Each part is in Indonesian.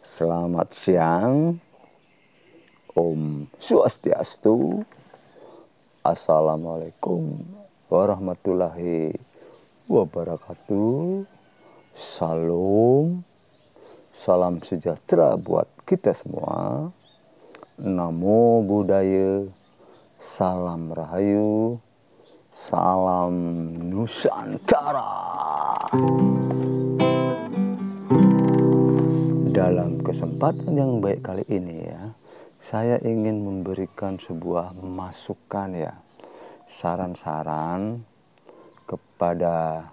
Selamat siang, Om Swastiastu, Assalamualaikum warahmatullahi wabarakatuh, Salam, salam sejahtera buat kita semua, Namo Buddhaya, salam Rahayu, salam Nusantara. Dalam kesempatan yang baik kali ini ya, saya ingin memberikan sebuah masukan ya, saran-saran kepada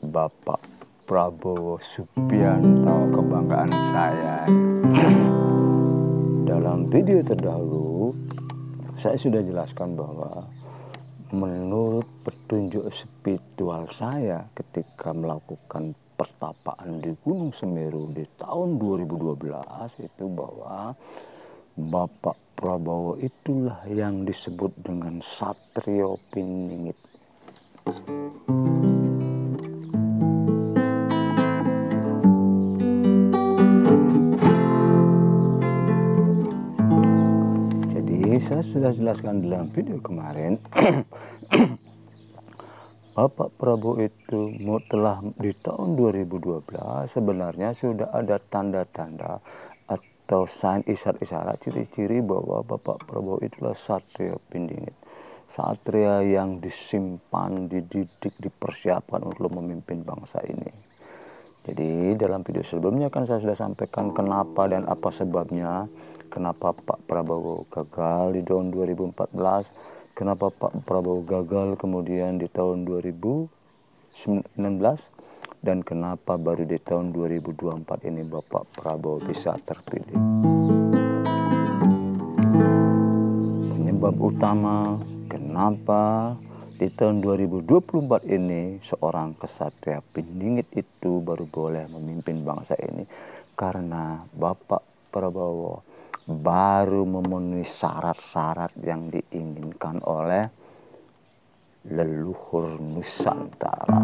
Bapak Prabowo Subianto, kebanggaan saya. Dalam video terdahulu, saya sudah jelaskan bahwa menurut petunjuk spiritual saya ketika melakukan pertapaan di Gunung Semeru di tahun 2012 itu bahwa Bapak Prabowo itulah yang disebut dengan Satrio Piningit. Jadi saya sudah jelaskan dalam video kemarin Bapak Prabowo itu telah di tahun 2012 sebenarnya sudah ada tanda-tanda atau sign isyarat-isyarat ciri-ciri bahwa Bapak Prabowo itulah Satrio Piningit. Satria yang disimpan, dididik, dipersiapkan untuk memimpin bangsa ini. Jadi dalam video sebelumnya kan saya sudah sampaikan kenapa dan apa sebabnya, kenapa Pak Prabowo gagal di tahun 2014. Kenapa Pak Prabowo gagal kemudian di tahun 2019 dan kenapa baru di tahun 2024 ini Bapak Prabowo bisa terpilih. Penyebab utama kenapa di tahun 2024 ini seorang kesatria Piningit itu baru boleh memimpin bangsa ini karena Bapak Prabowo baru memenuhi syarat-syarat yang diinginkan oleh leluhur Nusantara.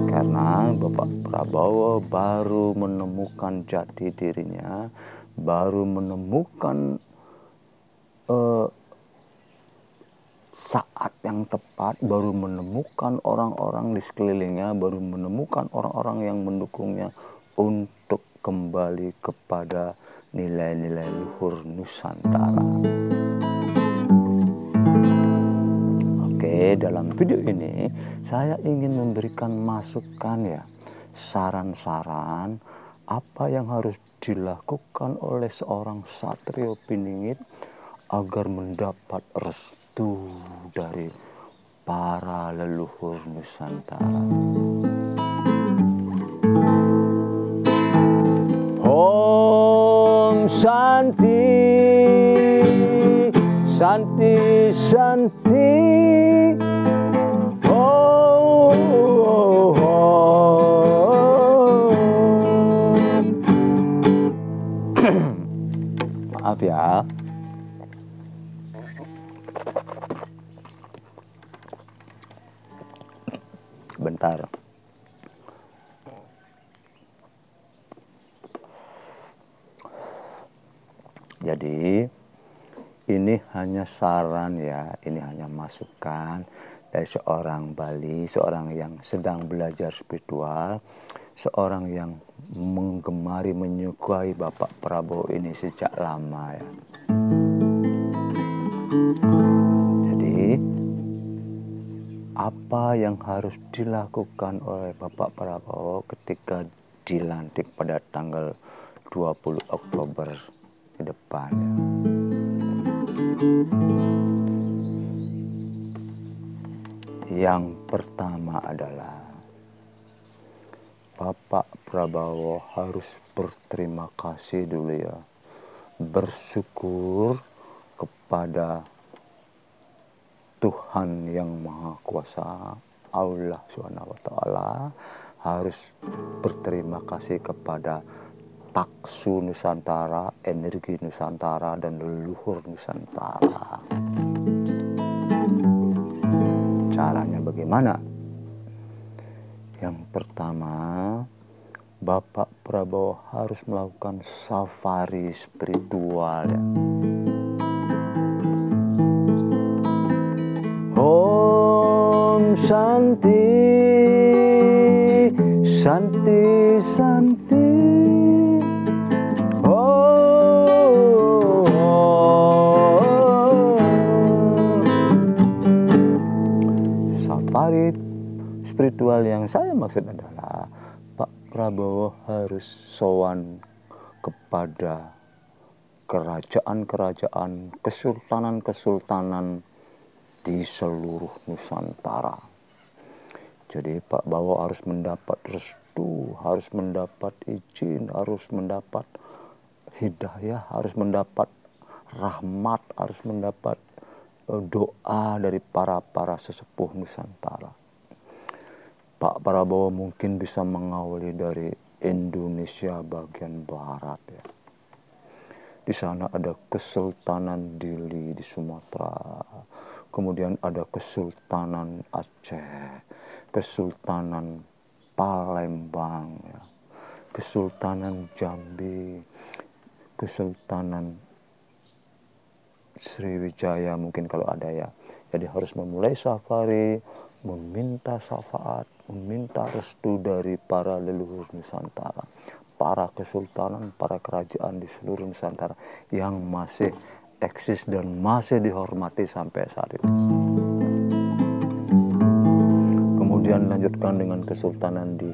Karena Bapak Prabowo baru menemukan jati dirinya, baru menemukan saat yang tepat, baru menemukan orang-orang di sekelilingnya, baru menemukan orang-orang yang mendukungnya untuk kembali kepada nilai-nilai luhur Nusantara. Oke, dalam video ini saya ingin memberikan masukan ya, saran-saran apa yang harus dilakukan oleh seorang Satrio Piningit agar mendapat restu dari para leluhur Nusantara. Om Santi, Santi, Santi. Oh, oh, oh. Maaf ya. Bentar. Jadi ini hanya saran ya, ini hanya masukan dari seorang Bali, seorang yang sedang belajar spiritual, seorang yang menggemari, menyukai Bapak Prabowo ini sejak lama ya. Jadi apa yang harus dilakukan oleh Bapak Prabowo ketika dilantik pada tanggal 20 Oktober ke depan ya. Yang pertama adalah Bapak Prabowo harus berterima kasih dulu ya, bersyukur kepada Tuhan yang Maha Kuasa, Allah SWT, harus berterima kasih kepada Taksu Nusantara, energi Nusantara, dan leluhur Nusantara. Caranya bagaimana? Yang pertama, Bapak Prabowo harus melakukan safari spiritual ya. Om Santi, Santi, Santi. Safari spiritual yang saya maksud adalah Pak Prabowo harus sowan kepada kerajaan-kerajaan, kesultanan-kesultanan di seluruh Nusantara. Jadi Pak Prabowo harus mendapat restu, harus mendapat izin, harus mendapat hidayah, harus mendapat rahmat, harus mendapat doa dari para sesepuh Nusantara. Pak Prabowo mungkin bisa mengawali dari Indonesia bagian barat ya. Di sana ada Kesultanan Dili di Sumatera, kemudian ada Kesultanan Aceh, Kesultanan Palembang ya, Kesultanan Jambi, Kesultanan Sriwijaya mungkin kalau ada ya. Jadi harus memulai safari, meminta syafaat, meminta restu dari para leluhur Nusantara, para kesultanan, para kerajaan di seluruh Nusantara yang masih eksis dan masih dihormati sampai saat ini. Kemudian lanjutkan dengan kesultanan di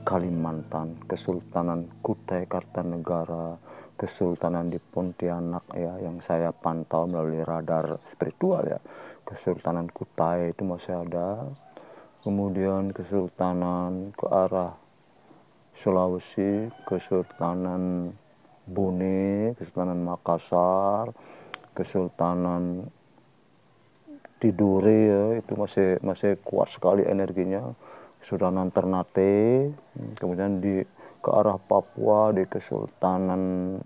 Kalimantan, Kesultanan Kutai Kartanegara, Kesultanan di Pontianak ya, yang saya pantau melalui radar spiritual ya. Kesultanan Kutai itu masih ada. Kemudian Kesultanan ke arah Sulawesi, Kesultanan Bone, Kesultanan Makassar, Kesultanan Tidore ya, itu masih kuat sekali energinya. Kesultanan Ternate, kemudian ke arah Papua di Kesultanan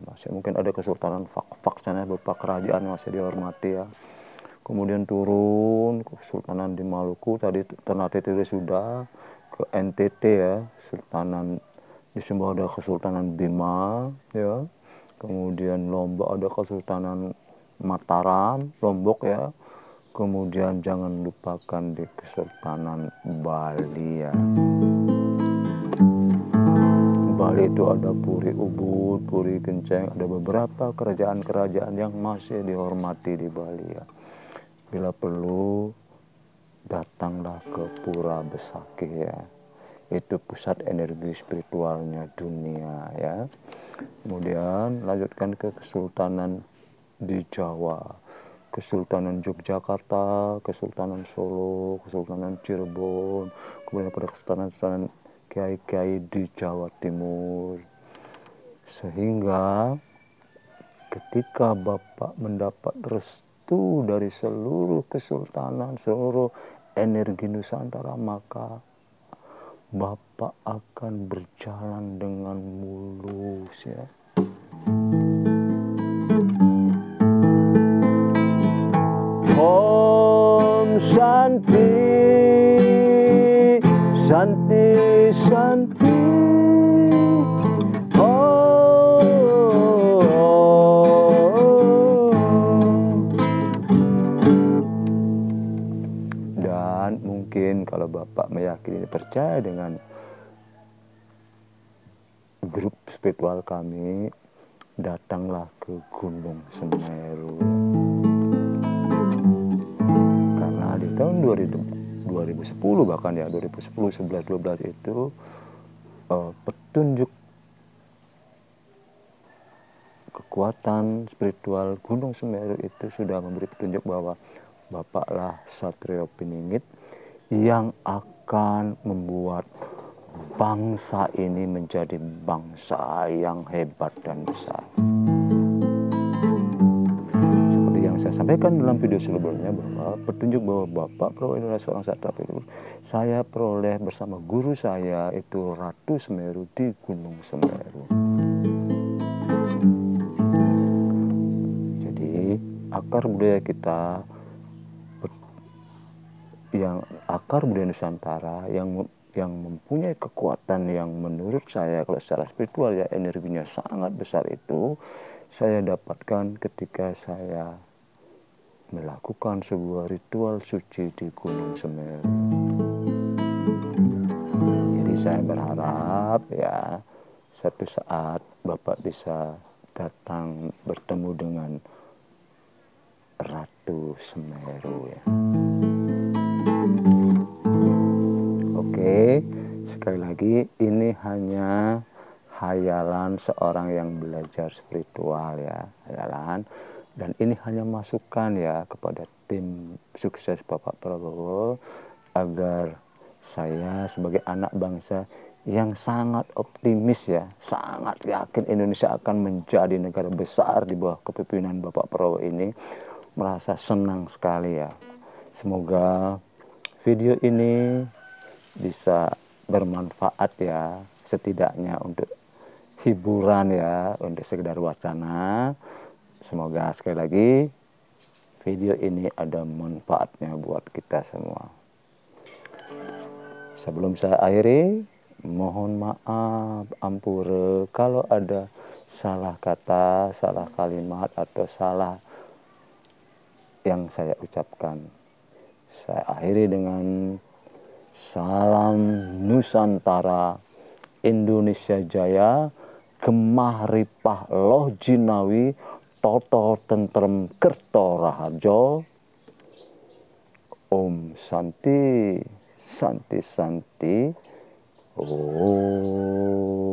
masih mungkin ada Kesultanan Fak sana, beberapa kerajaan masih dihormati ya. Kemudian turun Kesultanan di Maluku, tadi Ternate itu sudah, ke NTT ya, Sultanan di Sumbawa ada Kesultanan Bima ya. Kemudian Lombok ada Kesultanan Mataram, Lombok ya. Kemudian jangan lupakan di Kesultanan Bali ya. Bali itu ada Puri Ubud, Puri Kenceng, ada beberapa kerajaan-kerajaan yang masih dihormati di Bali ya. Bila perlu datanglah ke Pura Besakih ya. Itu pusat energi spiritualnya dunia ya. Kemudian lanjutkan ke Kesultanan di Jawa. Kesultanan Yogyakarta, Kesultanan Solo, Kesultanan Cirebon, kemudian pada Kesultanan kiai-kiai di Jawa Timur. Sehingga ketika Bapak mendapat restu dari seluruh kesultanan, seluruh energi Nusantara, maka Bapak akan berjalan dengan mulus ya. Om Santi, Santi, Santi. Dan mungkin kalau Bapak meyakini, percaya dengan grup spiritual kami, datanglah ke Gunung Semeru. Karena di tahun 2010 bahkan ya, 2010, 11, 12 itu petunjuk kekuatan spiritual Gunung Semeru itu sudah memberi petunjuk bahwa Bapaklah Satrio Piningit yang akan membuat bangsa ini menjadi bangsa yang hebat dan besar. Seperti yang saya sampaikan dalam video sebelumnya, bahwa petunjuk bahwa Bapak Prabowo adalah seorang Satria Piningit saya peroleh bersama guru saya, itu Ratu Semeru di Gunung Semeru. Jadi akar budaya kita, yang akar budaya Nusantara yang mempunyai kekuatan yang menurut saya kalau secara spiritual ya energinya sangat besar itu saya dapatkan ketika saya melakukan sebuah ritual suci di Gunung Semeru. Jadi saya berharap ya satu saat Bapak bisa datang bertemu dengan Ratu Semeru ya. Oke, sekali lagi ini hanya hayalan seorang yang belajar spiritual ya, hayalan. Dan ini hanya masukan ya kepada tim sukses Bapak Prabowo agar saya sebagai anak bangsa yang sangat optimis ya, sangat yakin Indonesia akan menjadi negara besar di bawah kepemimpinan Bapak Prabowo ini, merasa senang sekali ya. Semoga video ini bisa bermanfaat ya, setidaknya untuk hiburan ya, untuk sekedar wacana. Semoga sekali lagi video ini ada manfaatnya buat kita semua. Sebelum saya akhiri, mohon maaf ampura kalau ada salah kata, salah kalimat atau salah yang saya ucapkan. Saya akhiri dengan salam Nusantara, Indonesia Jaya, Gemah Ripah Loh Jinawi, Toto Tentrem Kerto Raharjo. Om Santi, Santi Santi. Om.